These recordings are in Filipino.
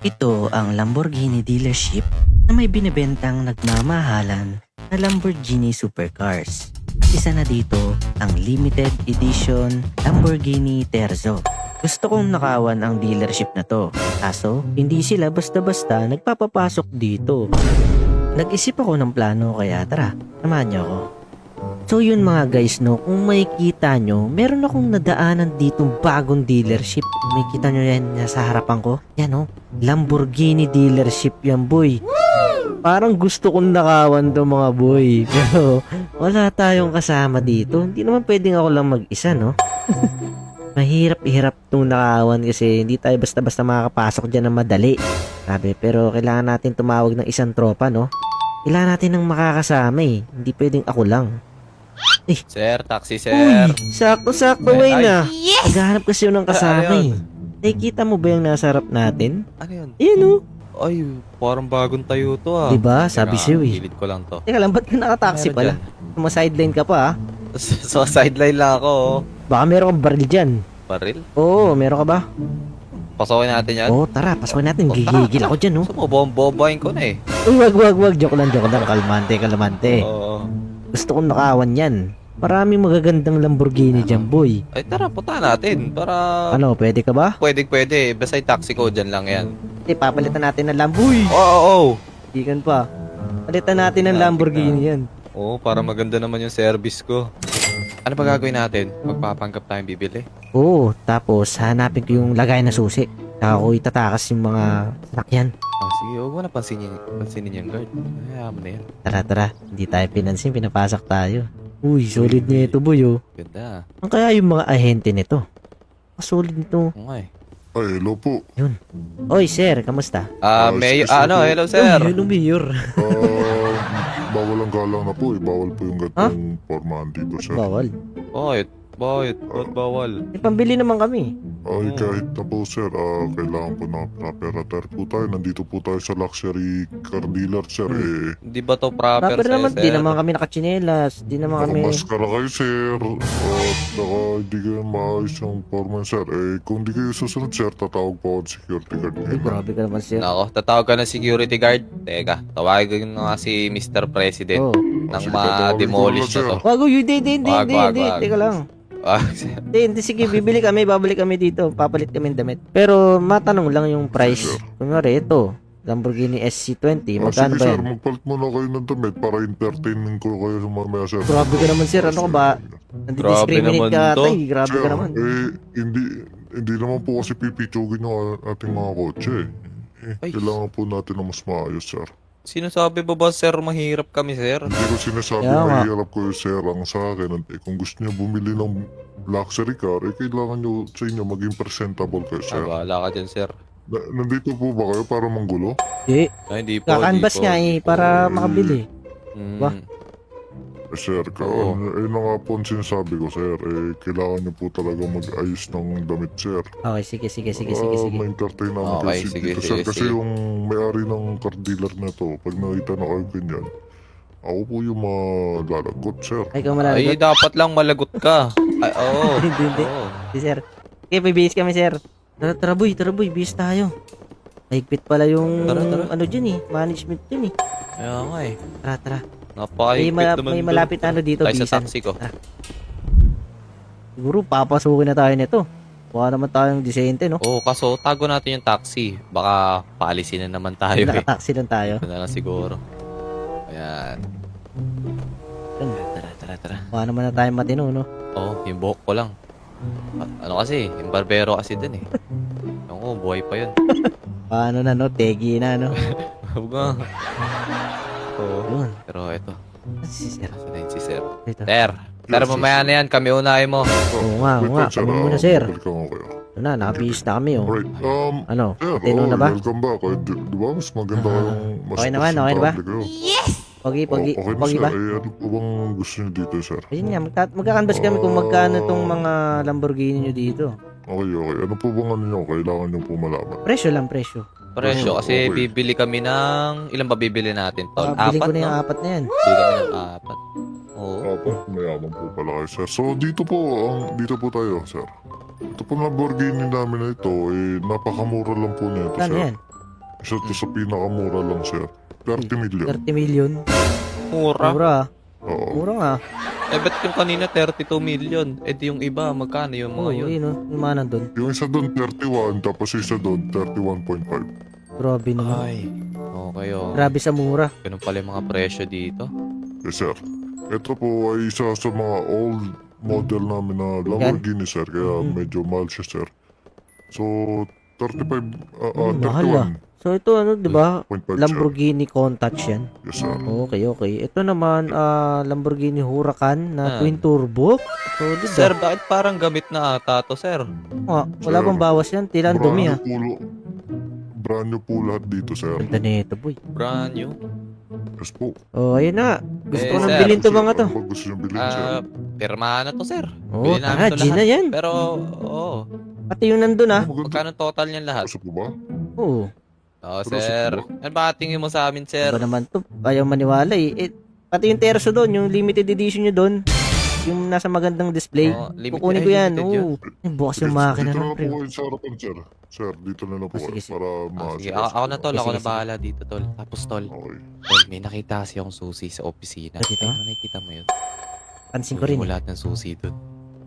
Ito ang Lamborghini dealership na may binibentang nagmamahalan na Lamborghini supercars. Isa na dito ang limited edition Lamborghini Terzo. Gusto kong nakawan ang dealership na to. Kaso, hindi sila basta-basta nagpapapasok dito. Nag-isip ako ng plano kaya tara, samahan niyo ako. So yun mga guys no, kung makikita nyo, meron akong nadaanan ditong bagong dealership. May kita nyo yan sa harapan ko? Yan oh, Lamborghini dealership yan boy. Parang gusto kong nakawan to mga boy. Pero wala tayong kasama dito. Hindi naman pwedeng ako lang mag-isa no. Mahirap-hirap itong nakawan kasi hindi tayo basta-basta makakapasok dyan ng madali. Sabi, pero kailangan natin tumawag ng isang tropa no. Kailangan natin ng makakasama eh. Hindi pwedeng ako lang. Eh. Sir, taxi sir. Uy, sakto-sakto way na. Yes! Naghahanap kasi yun ng kasama Ano eh. yun? Nakikita mo ba yung nasa harap natin? Ano yun? Ayan oh. Ay, parang bagong tayo to ah. Diba? Sabi Teka, sa'yo eh. Pilit ko lang to. Teka lang, ba't ka nakataxi Meron pala? Suma-sideline ka pa ah. So, sideline lang ako oh. Baka meron kang baril dyan. Baril? Oo, meron ka ba? Pasokin natin yan. Oo, tara, pasokin natin. Oh, tara, Gigigil ako dyan oh. So, bobobahin ko na eh. Uy, wag. Joke lang. Kalmante. Oo. Gusto kong nakawan yan. Maraming magagandang Lamborghini dyan, boy. Ay, tara, punta natin. Para... Ano, pwede ka ba? Pwede. Basta yung taxi ko dyan lang yan. Hindi, papalitan natin ng Lamborghini. Oo. Ikan pa. Palitan natin ng Lamborghini yan. Oo, para maganda naman yung service ko. Ano ba gagawin natin? Magpapanggap tayong bibili? Oo, tapos hanapin ko yung lagay na susi. Saka ko itatakas yung mga sakyan. Oh, sige, huwag mo na pansinin yung guard. Hayaan mo na yan. Tara. Hindi tayo pinansin, pinapasak tayo. Uy, solid na ito, boy, oh. Ganda. Ang kaya yung mga ahente nito? Solid nito. Oo nga eh. Ay, hello po. Yun. Oy, sir, kamusta? Excuse Ano, me. hello sir. Uy, hello, Mayor. Bawal ang galang na po eh. Bawal po yung gatong formahan dito, sir. Bawal. Bakit? Ba't bawal? May pambili naman kami. Ay, kahit na po, sir, kailangan po na proper po tayo. Nandito po tayo sa luxury car dealer, sir. Di ba to proper Proper sa'yo, naman, sir? di naman kami nakachinelas. Di naman kami... Nakamaskara kayo, sir. At hindi kayo maayos yung foreman, sir. Kung di kayo susunod, sir, tatawag po ako ng security guard Ay, ngayon. grabe ka naman, sir. Nako, tatawag ka ng security guard. Teka, tawagin nga si Mr. President Oh. nang Sige, tatawagin ma-demolish ko na na, to. Wag, hindi. Wag. Teka lang. Ah, sir. Hindi, sige, bibili kami, babalik kami dito. Papalit kami ng damit. Pero, matanong lang yung price. Kunwari, ito. Lamborghini SC20. Magkano ba Sige, sir, yan? magpalit muna kayo ng damit para entertainment ko kayo sa mamaya, sir. Grabe ka naman, sir. Ano ka ba? Nandidiscriminate naman ka to. ata eh. Grabe Sir, ka naman. hindi naman po kasi pipitsugin yung ating mga kotse. Ay. Kailangan po natin na mas maayos, sir. Sinasabi ba sir mahirap kami, sir? Hindi ko sinasabi Kaya nga. na hirap ko yung sir ang sa akin. Kung gusto niyo bumili ng luxury car, kailangan niyo sa inyo maging presentable kayo, Ay, sir. bahala ka dyan, sir. Nandito po ba kayo para manggulo? Eh, Ay, hindi po. kakanbas nga eh, para makabili. Hmm. Ba? Sir, Oo. na nga po ang sinasabi ko, sir. Kailangan niyo po talaga mag-ayos ng damit, sir. Okay, sige. Ma-entertain namin Okay, kayo sige, dito, sige, sir. Kasi sige. yung may-ari ng car dealer na to, pag nakita na kayo ganyan, ako po yung malalagot, sir. Ay, ikaw Ay, malalagot. dapat lang malagot ka. Ay, oo. Hindi. Oo. Si sir. Okay, bibihis kami, sir. Tara, boy, bihis tayo. Mahigpit pala yung, Tara. ano dyan eh, management dyan eh. Kaya nga eh. Tara. Napakahigpit naman May dun. malapit na ano dito, Ay, sa bisan. taxi ko. Siguro, papasukin na tayo nito. Mukha naman tayong disente, no? Oo, kaso tago natin yung taxi. Baka paalisin na naman tayo eh. Nakataxi lang tayo. Ito na lang siguro. Ayan. Tara. Mukha naman na tayong matino, no? Oo, yung buhok ko lang. Ano kasi, yung barbero kasi dun eh. Yung buhay pa yun. Paano na, no? Tegi na, no? Huwag nga. Oo. Yun. Pero ito, Si sir. nasa na yun si Sir. Ito. Sir, mamaya na yan, kami unahin mo. Oo nga. Wait, Kami muna, sir. Balikan ko kayo. Ito na, nakabihis na kami, oh. Right. Ano? Sir, Matino na ba? welcome back. Di ba? Mas maganda kayong mas Okay naman, okay na ba? presentable kayo. Yes! Pogi Okay na, pogi sir. ba? Ano po bang gusto niyo dito, sir? Ayun nga, magkakanbas kami kung magkano tong mga Lamborghini nyo dito. Okay. Ano po bang ano nyo? Kailangan nyo po malaman. Presyo lang, presyo. Presyo, kasi Okay. bibili kami ng... Ilan ba bibili natin, Tol? Bilhin ko Apat, na yung no? apat na yan. Bili kami ng apat. Oo. Apat, mayaman po pala kayo, sir. So, dito po tayo, sir. Ito po Lamborghini namin na ito, napakamura lang po nito, Kano sir. yan? Isa to sa pinakamura lang, sir. 30 million. 30 million. Mura. Mura. Oo. Mura nga. Eh, ba't yung kanina 32 million? Eh, di yung iba, magkano yung Oo, mga yun? yun o. Yung mga nandun. Yung isa doon 31, tapos isa doon 31.5. Grabe naman. Ay, okay, oh. Grabe sa mura. Ganun pala yung mga presyo dito. Yes, sir. Ito po ay isa sa mga old model namin na Lamborghini, sir. Kaya medyo mahal siya, sir. So, 35, Mahal ah. 31.5, So ito ano, 'di ba? sir. Lamborghini Countach yan. Yes, sir. Okay, okay. Ito naman Lamborghini Huracan na Ah. twin turbo. So, di Sir, ba? bakit parang gamit na ata to, sir? Wala bang bawas yan? Tila ang dumi ah. Brand new po lahat dito, sir. Ganda nito, boy. Brand new. Yes po. Oh, ayun na. Gusto Eh, ko nang sir. bilhin to mga to. Ano ba gusto niyong bilhin, sir? Pirmahan na to, sir. Oo, Bilhin namin tara, to G na lahat. yan. Pero, oo. Pati yung nandun ah. Maganda. Magkano total niyan lahat? Gusto po ba? Oo. Oo, Pero sir. sa- Ano ba tingin mo sa amin, sir? Ano naman to? Ayaw maniwala eh. Pati yung Terzo doon, yung limited edition nyo doon. Yung nasa magandang display. Oo, limited- Kukunin ko ay, yan. limited yun. Oo. Bukas yung Sige, makina dito ng na lang pre. po kayo sa harapan, sir. Sir, dito na lang po Ah, sige, kayo sige. para Sige, maasikas ako na, ko. tol. Ako Sige, na sige. bahala dito, tol. Tapos, tol. Okay. Tol, may nakita kasi akong susi sa opisina. Dito? Ay, nakikita mo yun? Pansin ko rin Kunin mo eh. lahat ng susi doon.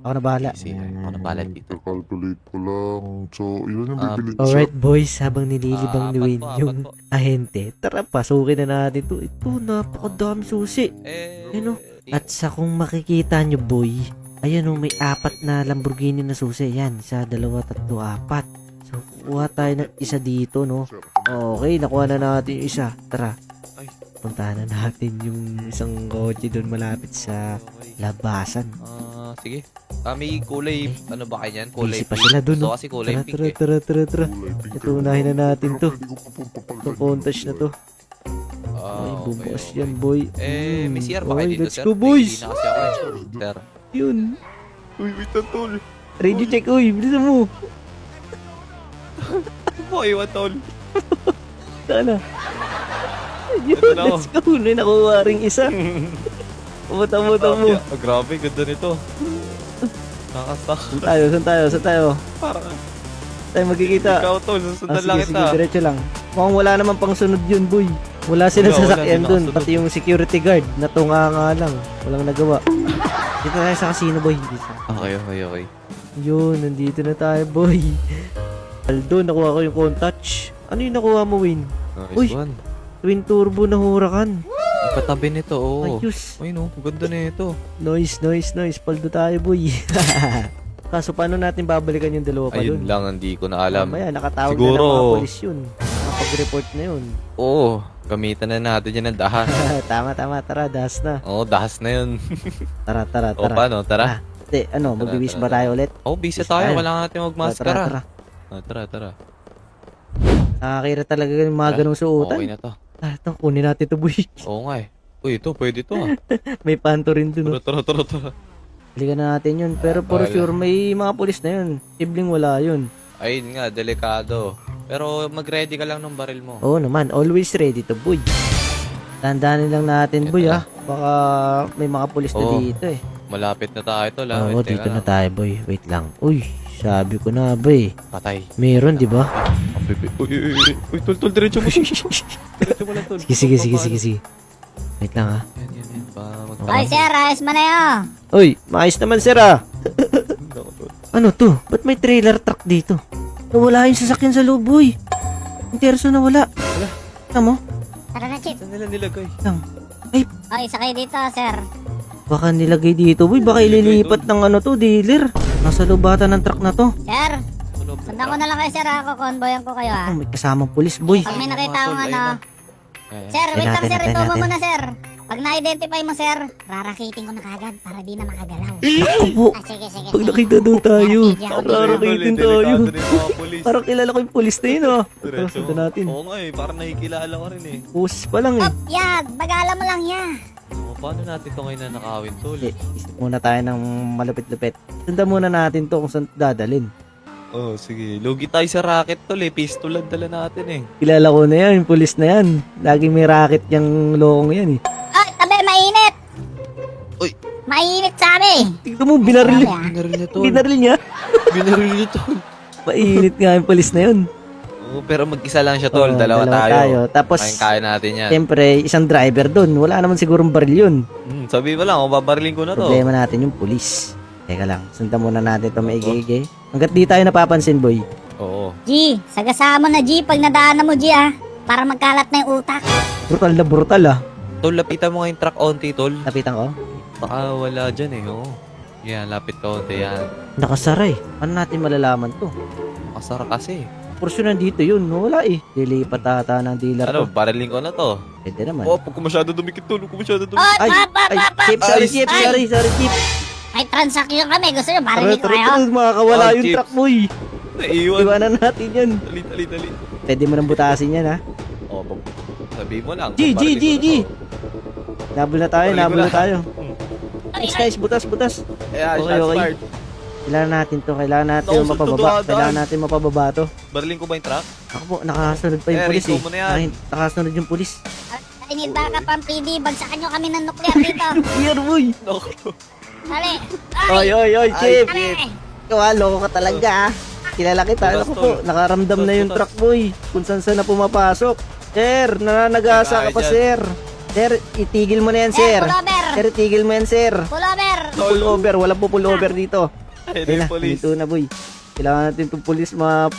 Ako na bahala. Sige, ako na bahala dito. Calculate ko lang. So, ilan yung Ah, bibili ko, sir? Alright boys, habang nililibang ni Apat Wayne po, apat yung po. ahente, tara pasukin na natin to. Ito, napakadami susi. Eh, Ano? At sa kung makikita nyo boy, ayan o, may 4 na Lamborghini na susi. Yan, 1, 2, 3, 4. So, kukuha tayo ng isa dito, no? Sir, Okay, nakuha na natin yung isa. Tara, Ay. puntahan na natin yung isang kotse doon malapit sa Okay. labasan. Sige. May kulay, ano ba kanyan? Kulay Busy pa sila dun, Gusto no? kasi kulay Tara, pink tara, eh. tara, tara, tara. kulay pink. Ito, unahin na natin to. Pero pwede ko pa pong papalitan Ito, yung Countach na to. Ah, Ay, okay, bubukas okay. yan, boy. Eh, may CR ba Okay, kayo dito, let's sir? go, boys. Hindi na kasi ako eh. Sir. Yun. Uy, wait na, tol. Ready check, uy. Bilisan mo. Boy, what, tol? Sana. Yun, Ito na ako. let's go. May nakuha ring isa. Tamo. Grabe, ganda nito. Nakastak. Saan tayo? Parang, Tayo magkikita. ikaw, tol. Susundan lang Sige, kita. diretso lang. Mukhang wala naman pang sunod yun, boy. Wala sila Wala, sasakyan di dun. nakasunod. Pati yung security guard, natunga nga lang. Walang nagawa. Dito tayo sa casino, boy. Okay. Yun, nandito na tayo, boy. Aldo, nakuha ko yung Countach. Ano yung nakuha mo, Win? Nice Uy. one. Twin turbo na Huracan. Ipatabi nito, oo. Ayos. Uy, no. Ganda na ito. Nice. Paldo tayo, boy. Kaso paano natin babalikan yung dalawa pa Ayun dun? lang, hindi ko na alam. Mamaya, nakatawag Siguro. na ng mga polis yun. Nakapag-report na yun. Oo, gamitan na natin yan ng dahas. tama. Tara, das na. Oo, dahas na yun. Tara. O, paano? Tara. Hindi, magbibis ba tayo ulit? Oh, busy Bis tayo. tayo. Wala natin magmaskara. Tara. Tara. Nakakira talaga yung mga ganong suotan. Okay na to. Ito, kunin natin ito, boy. Oo nga eh. Uy, ito, pwede to ah. May panto rin dun. Tara. Halika na natin yun. Pero for Bahala. sure, may mga polis na yun. Sibling wala yun. Ayun nga, delikado. Pero mag-ready ka lang ng baril mo. Oo naman, always ready to, boy. Tandaanin lang natin, boy, Ito. ha. Baka may mga polis na Oo. dito, eh. Malapit na tayo to lang. Oo, dito na tayo, boy. Wait lang. Uy, sabi ko na, boy. Patay. Meron, di ba? Uy, tol, diretso mo. Diretso mo lang, tol. Sige. Wait lang, ha. Yan. Hoy, sir, ayos mo na yun. Uy, maayos naman, sir, ha. Ano to? Ba't may trailer truck dito? Nawala yung sasakyan sa loob, boy. Yung Terzo nawala. Wala. Tama mo? Tara na, Chip. Saan nila nilagay? Hoy, sakay dito, sir. Baka nilagay dito, boy. Baka ililipat ng ano to, dealer. Nasa lubatan ng truck na to. Sir, sundan ko na lang kayo, sir, ha. Kukonboyan ko kayo, ha. Oh, may kasamang pulis, boy. Pag may nakita akong Ayun ano. na. Sir, wait lang, natin, sir. natin, Itumo natin. muna, sir. Pag na-identify mo, sir, rarakitin ko na kagad para di na makagalaw. Ako po. Sige. Pag nakita daw tayo, Sige, ako rarakitin Delikado tayo. rin yung mga polis. Parang kilala ko yung pulis na yun, oh. Tara, Diretso. sundan natin. Oo nga eh, parang nakikilala ko rin eh. Pusis pa lang, eh. Op, yag. Bagala mo lang, ya. Paano natin ito ngayon na nakawin, tol? Isip muna tayo ng malupit-lupit. Sundan muna natin to kung saan dadalin. Oh, sige. Lugi tayo sa racket, tol eh. Pistol lang dala natin eh. Kilala ko na yan, yung pulis na yan. Laging may racket yung lokong yan, eh. Ay, tabi, mainit. Uy. Mainit, sabi. Tignan mo, binaril. Sabi, ah. Binaril niya, tol. Binaril niya. Binaril niya, tol. Mainit nga yung pulis na yun. Oo Oo, pero mag-isa lang siya, tol. Oo, Dalawa tayo. Tapos, Kaya natin yan. siyempre, isang driver dun. Wala naman sigurong baril yun. Sabi mo lang, babariling ko na to. Problema natin yung pulis. Teka lang, sundan muna natin ito maigigay. Hanggat di tayo napapansin, boy. Oo. G, sagasama mo na G pag nadaanan mo G ah. Para magkalat na yung utak. Brutal na brutal ah. Tol, lapitan mo nga yung truck onti, tol. Lapitan ko. Baka wala dyan eh, oo. Yan, lapit ka onti yan. Nakasara eh. Paano natin malalaman to? Masara kasi. Porsyon nandito yun. Wala eh. Lilipat ata ng dealer Ano, to. bariling ko na to. Pwede naman. Oh, pag masyado dumikit, tol. Kung masyado dumikit. Oh, Ay, ay, Chip, sorry, Ay, Chip, ay. sorry, Chip. May transaction kami. Gusto nyo, Tara, barinig ko tara, kayo. tara, makakawala Oh, yung Chips. truck mo eh. Naiwan. Iwanan natin yan. Tali. Pwede mo nang butasin yan ha. Oh, sabi mo lang. G. babariling ko na G. to. Nabul na tayo, Bariling ko nabul na na. tayo. Ay, Nice, butas. Ayan, Okay, shots okay. fired. Kailangan natin to, kailangan natin Nausog to, mapababa. dumadaan. Kailangan natin mapababa to. Bariling ko ba yung truck? Ako po, nakasunod pa yung Eh, pulis Rico eh. mo na yan. Nakasunod yung pulis. I need backup ang PD. Bagsakan nyo kami ng nuclear dito. Here, boy! Naku. Dali. Oy, Chip! Dali. Ikaw ha, loko ka talaga ha. Kilala kita, Tulas, ako po, tol. nakaramdam na yung Tulas. truck boy. Kung saan na pumapasok. Sir, nananagasa ka pa Kaya sir. Sir, itigil mo na yan Sir, sir. pullover. Sir, itigil mo yan sir. Pullover. Pull over, walang po pull over dito. Ayun Ayun na, yung police. dito na boy. Kailangan natin itong pulis Pop.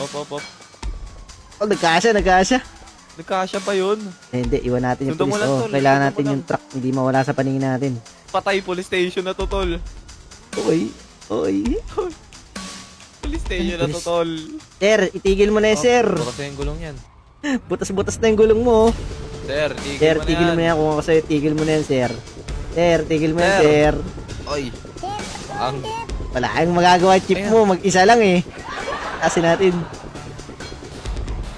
Oh, nagkasya. Nagkasya pa yun. Hindi, iwan natin yung Sundan mo pulis. lang, Oh, tol. kailangan Sundan natin mo yung truck, hindi mawala sa paningin natin. Patay police station na to, tol. Oy. Police station na to, Police. tol. Sir, itigil mo na yan sir. Bukas na yung gulong yan. Butas-butas na yung gulong mo. Sir, Sir, tigil mo na yan. Kung ako sa'yo, tigil mo na yan, sir. Sir, tigil mo yan, sir. Oy. Ang Wala kang magagawa, chip Ayan. mo. Mag-isa lang eh. Kasi natin.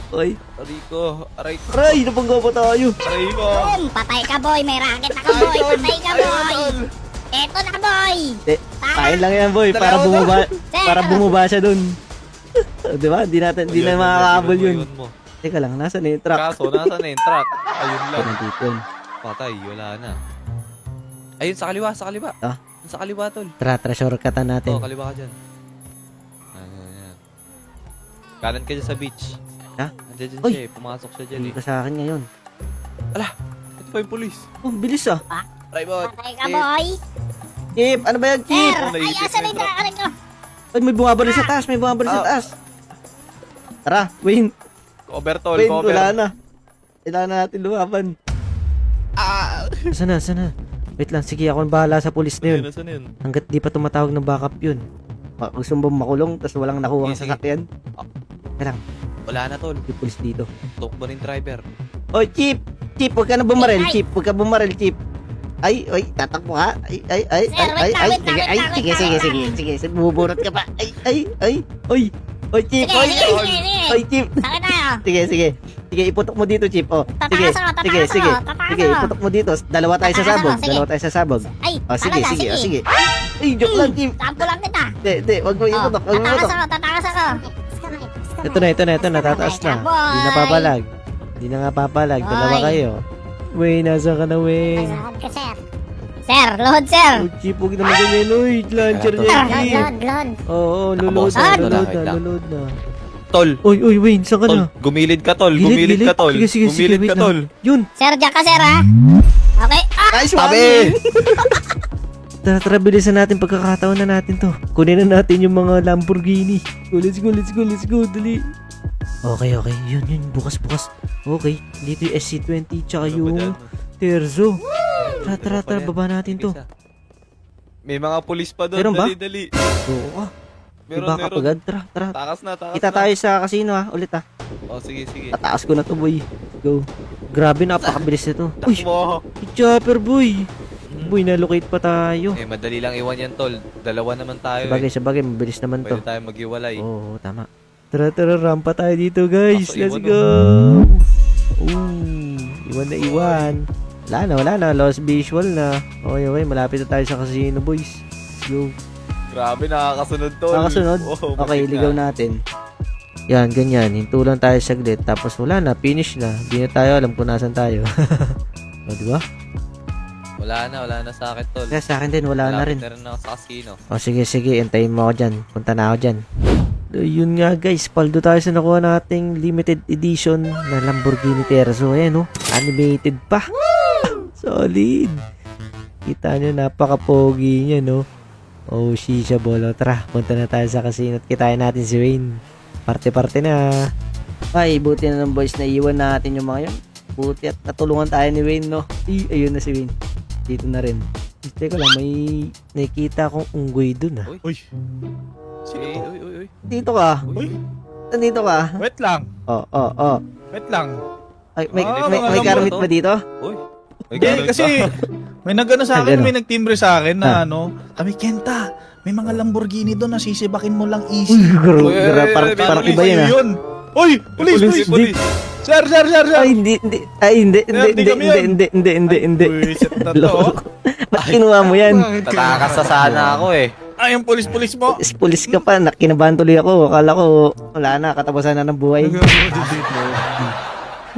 Oy. Rico. Aray ko. Aray, napanggawa pa tayo. Aray ko. Boom. Patay ka boy. May racket ako boy. Patay ka boy. Eto na boy. Kain lang yan, boy. Para Dalawa bumaba, Sir. para bumaba siya dun. Di ba? Di na makakabol yun. Iwan mo. Teka lang, nasa na yung truck? Kaso, nasa na yung truck? Ayun lang. Nandito yun. Patay, wala na. Ayun, sa kaliwa. Ah? Sa kaliwa, tol. Tara, shortcutan natin. Oo, kaliwa ka dyan. Ayan. Kanan ka dyan sa beach. Ha? Andiyan dyan Uy! siya eh. Pumasok siya dyan Hindi eh. ka sa akin ngayon. Ito pa yung police. Oh, bilis ah. Aray bot. Patay ka boy. Chip, ano ba yan, Chip? Sir. Oh, Ay, naipit asa na na yung yung racket ko? Ay, may bumabaril sa taas, may bumabaril sa Ah. taas. Tara, Wayne. Cover, tol. Wayne, Cover. wala na. Kailangan na natin lumaban. Ah! Sana. Wait lang, sige, ako ang bahala sa pulis na yun. Nasaan yun? Hanggat di pa tumatawag ng backup yun. Gusto mo makulong, tapos walang nakuha Sige, sa sakyan. Kailang, Wala na, tol. yung pulis dito. Tukbo ng driver. Oy, Chip! Chip, huwag ka na bumaril, Ay. Chip. Huwag ka bumaril, Chip. Ay, tatakbo ha. Ay. Sir, wait lang, wait lang, wait lang, wait lang. Sige, bubunot ka pa. Ay. Oy, Chip, Sige, oy, sige, sige. Oy, Chip. Sakit tayo. Sige, iputok mo dito, Chip. Oh, sige, Tatakas ako, sige. tatakas Sige, ako. iputok mo dito. Dalawa tayo sa Tatakas ako, sabog. sige. Dalawa tayo sa sabog. Ay, Oh, sige. talaga, Oh, sige. Ay, joke lang, Chip. Tampo lang kita. Hindi, wag mo iputok. Wag mo iputok. Tatakas ako. Ito na, natataas na. Hindi na papalag. Hindi na nga papalag. Dalawa Boy. kayo. Wayne, nasa ka na, Wayne? Load ka, sir. Sir, load, sir. Oh, Chip, huwag naman ganyan. Uy, launcher Kaya to. niya, Load, Chip. load. Oo, lulod Nakabukas na, na, lulod wait na, lang. lulod na. Tol. Uy, Wayne, saan ka Tol. na? Gumilid ka, tol. Gilid, Gumilid ka, tol. Sige, Gumilid wait ka, tol. lang. Yun, Sir, diyan ka, sir, ha? Okay. Ah! nice Sabi! Tara, bilisan natin pagkakataon na natin to. Kunin na natin yung mga Lamborghini. Let's go, dali. Okay. Yun, bukas. Okay, dito yung SC20 tsaka Ano ba yung dyan? Terzo. Tara, Ano pa yan? baba natin to. Isa. May mga pulis pa doon. Meron ba? Dali. Oo ka. Meron, Diba meron. kapagad? Tara. Takas na. Kita tayo sa casino ha, ulit ha. Oh, sige. Tataas ko na to, boy. Go. Grabe, napakabilis nito. Uy, Takbo. chopper, boy. Boy, na-locate pa tayo. Eh, madali lang iwan yan, tol. Dalawa naman tayo Sabagay, mabilis naman to. Pwede tayo maghiwalay. Oo, tama. Tara, rampa tayo dito, guys. Kaso Let's iwan, go. Iwan. Wala na. Lost visual na. Okay. Malapit na tayo sa casino, boys. Let's go. Grabe, nakakasunod, tol. Nakasunod? Oh, Okay, bakit ligaw na? natin. Yan, ganyan. Hinto lang tayo saglit. Tapos wala na. Finish na. Di na tayo alam kung nasan tayo. O, diba? Wala na sa akin, tol. Kaya sa akin din, wala na rin. Malapit na rin ako sa casino. O, sige. Entayin mo ako dyan. Punta na ako dyan. Yun nga guys, paldo tayo sa nakuha nating limited edition na Lamborghini Terzo. Ayan oh, animated pa. Solid. Kita nyo, napaka-pogi niya, no? Oh, shisha bolo. Tara, punta na tayo sa casino at kitain natin si Wayne. Parte-parte na. Ay, buti na ng boys na iwan natin yung mga yun. Buti at natulungan tayo ni Wayne, no? Ayun na si Wayne. Dito na rin. Teka lang, may nakikita akong unggoy dun, ah. Uy, Uy. Dito ka. uy, Nandito ka. wait lang. Oh. Wait lang. Ay, may mga karmit lambo ba dito? Uy. Hindi, kasi may nagano sa akin, Nagano? may nagtimbre sa akin na Ah. Sabi, Kenta, may mga Lamborghini doon na sisibakin mo lang easy. Uy, Uy, parang uy, iba yun, ah. Yun. Uy, police, police. Police. Sir. Ay, hindi. Ay, hindi. Buisit na to. Ba't kinuha mo yan? Tatakas na sana ako eh. Ay, yung police mo. Pulis ka pa. Kinabahan tuloy ako. Akala ko, wala na. Katapusan na ng buhay.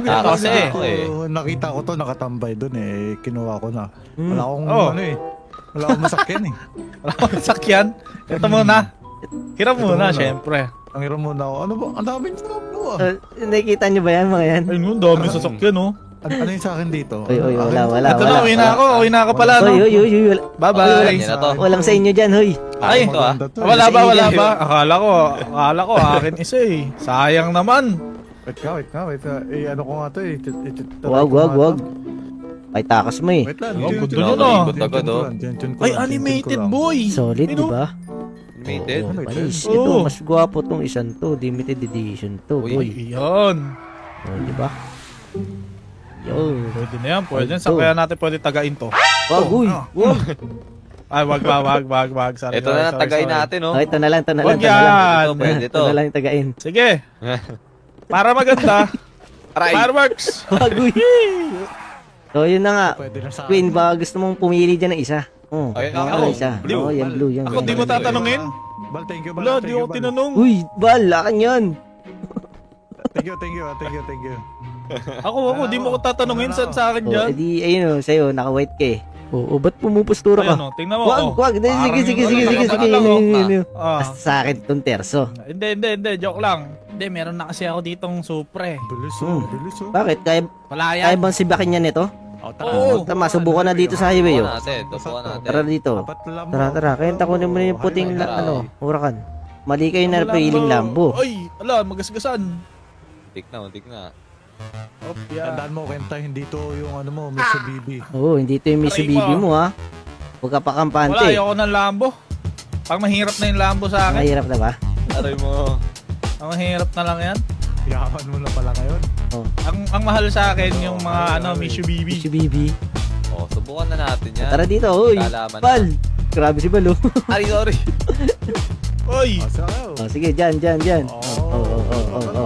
Takas na Kasi, ako eh. Nakita ko to, nakatambay doon eh. Kinuha ko na. Hmm. Wala akong Oh. ano eh. Wala akong masakyan eh. Wala akong sakyan. Ito muna. Hiram Ito muna, muna. syempre. Ang hira muna ako. Ano ba? Ang daming tinaplo ah. Nakikita niyo ba yan, mga yan? Ay, ang dami sasakyan, oh. Ano yung sa akin dito? Uy, wala. Ito na, uwi na ako. Uwi na ako pala, no? Uy. Bye-bye. Yan na to. Walang sa inyo dyan, hoy. Ay, ito ah. Wala ba? Sa inyo Akala ko, akin isa eh. Sayang naman. Wait ka. Eh, ano ko nga to eh. Wag. Ay, takas mo eh. Wait lang. Oh, tune- good tune yun, ko lang, ah. tune- tune ko Oh. lang, tune ko Ay, lang, tune animated ko lang. boy. Solid, di ba? Animated. Oo, Animated. panis. Oo. Ito, mas gwapo tong isang to. Limited edition to, Uy. boy. Iyon. Oh, di ba? Yo. Pwede na yan, pwede. Ito. Saan kaya natin pwede tagain to? Wag, uy. Wag. Ay, wag. Sorry, Ito na lang sorry, tagay sorry. natin oh. Oh, ito na lang. Wag yan. Ito pwede Ito to. na lang yung tagain. Sige. Para maganda. Aray. Fireworks. Wag, uy. So, yun na nga. Pwede na sa Queen, baka gusto mong pumili dyan ng isa. Oh, Ay, mga ako. isa. Blue. Oo, yan blue. Yan. Ako di mo tatanungin. Bal, thank you. Bal, Wala, thank di you, ako Bal. tinanong. Uy, bal, akin yan. Thank you. Ako, di mo ko tatanungin saan sa akin Oh, dyan. edi, ayun o, sa'yo, naka-white ka eh. Oo, ba't pumupustura ka? Ayan, tingnan mo. oh. Wag, sige. Parang yung- Yun. Ah. Basta sa akin itong terso. Hindi, joke lang. Hindi, meron na kasi ako ditong supre. Bilis oh. Bakit? Kaya Wala kaya yan. bang sibakin yan ito? Oh, Oo. Tama, subukan na dito sa highway, oh. Tupuan natin. Tara dito. Apat lang Tara. Kaya takunin mo na yung puting, hurakan. Mali kayo na piling Lambo. Ay, ala, magasgasan. Tik na. Op, yan. Tandaan mo, Kenta, hindi to yung ano mo, Mr. BB. Oo, hindi ito yung Mitsubishi mo, ha. Huwag ka pa Wala, kampante. ayoko ng Lambo. Pag mahirap na yung Lambo sa akin, Mahirap na ba? Aray mo. pag mahirap na lang yan. Yaman mo na pala ngayon. Ang mahal sa akin yung mga Mitsubishi. Mitsubishi. Oh, subukan na natin yan. Tara dito, uy. Lalaman na. Bal. Grabe si Balo. Ay, sorry. Oy, Oh, sige, dyan. Oo.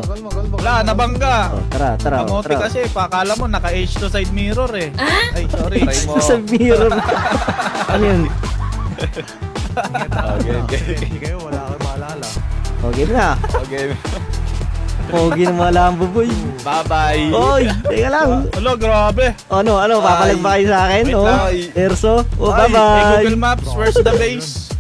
Kalma. wala, nabangga. Oh, tara. Kamote kasi, pakala mo naka-H to side mirror eh. Ay, sorry. Aray mo. Sa mirror. Ano yun? Okay. Hindi kayo, wala kang maalala. Okay na. Okay. Pogi ng mga Lambo, boy. Bye-bye. Oy, teka lang. Alo, grabe. Ano, papalag ba kayo sa akin? Wait Oh, lang. Erso. Oh, Ay, bye-bye. Google Maps, where's the base?